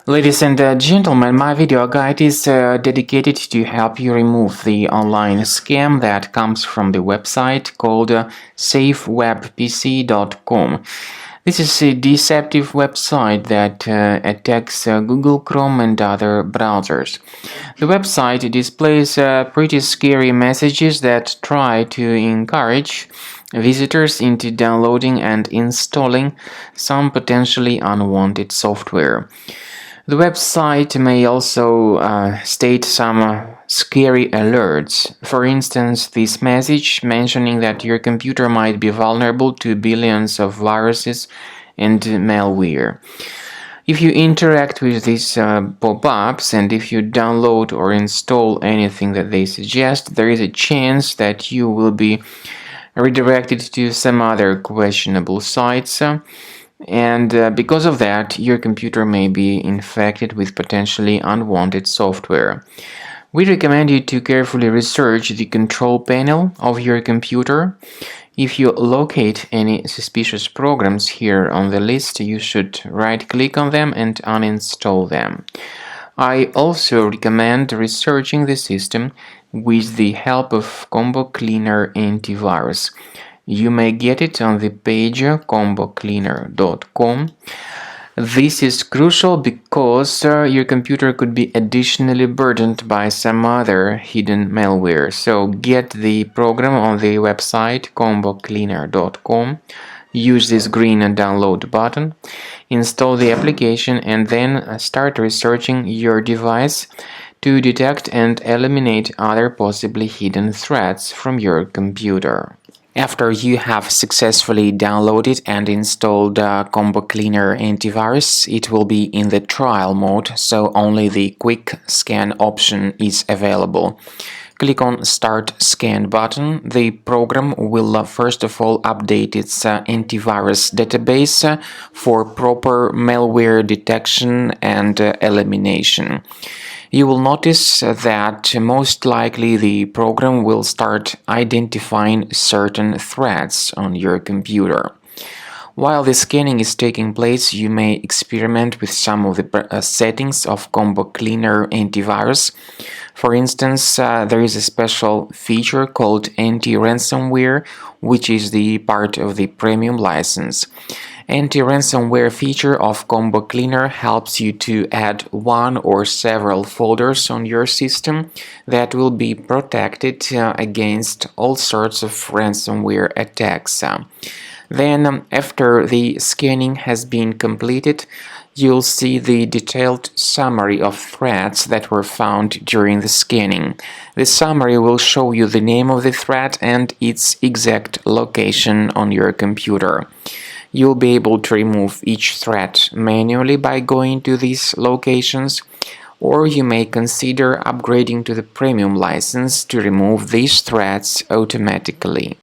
Ladies and gentlemen, my video guide is dedicated to help you remove the online scam that comes from the website called safewebpc.com. This is a deceptive website that attacks Google Chrome and other browsers. The website displays pretty scary messages that try to encourage visitors into downloading and installing some potentially unwanted software. The website may also state some scary alerts. For instance, this message mentioning that your computer might be vulnerable to billions of viruses and malware. If you interact with these pop-ups and if you download or install anything that they suggest, there is a chance that you will be redirected to some other questionable sites. And because of that, your computer may be infected with potentially unwanted software. We recommend you to carefully research the control panel of your computer. If you locate any suspicious programs here on the list, you should right-click on them and uninstall them. I also recommend researching the system with the help of Combo Cleaner Antivirus. You may get it on the page combocleaner.com. This is crucial because your computer could be additionally burdened by some other hidden malware. So get the program on the website combocleaner.com. Use this green download button, install the application, and then start researching your device to detect and eliminate other possibly hidden threats from your computer. After you have successfully downloaded and installed Combo Cleaner Antivirus, it will be in the trial mode, so only the quick scan option is available. Click on Start Scan button. The program will first of all update its antivirus database for proper malware detection and elimination. You will notice that most likely the program will start identifying certain threats on your computer. While the scanning is taking place, you may experiment with some of the settings of Combo Cleaner Antivirus. For instance, there is a special feature called Anti-Ransomware, which is the part of the premium license. Anti-ransomware feature of Combo Cleaner helps you to add one or several folders on your system that will be protected against all sorts of ransomware attacks. Then, after the scanning has been completed, you'll see the detailed summary of threats that were found during the scanning. The summary will show you the name of the threat and its exact location on your computer. You'll be able to remove each threat manually by going to these locations, or you may consider upgrading to the premium license to remove these threats automatically.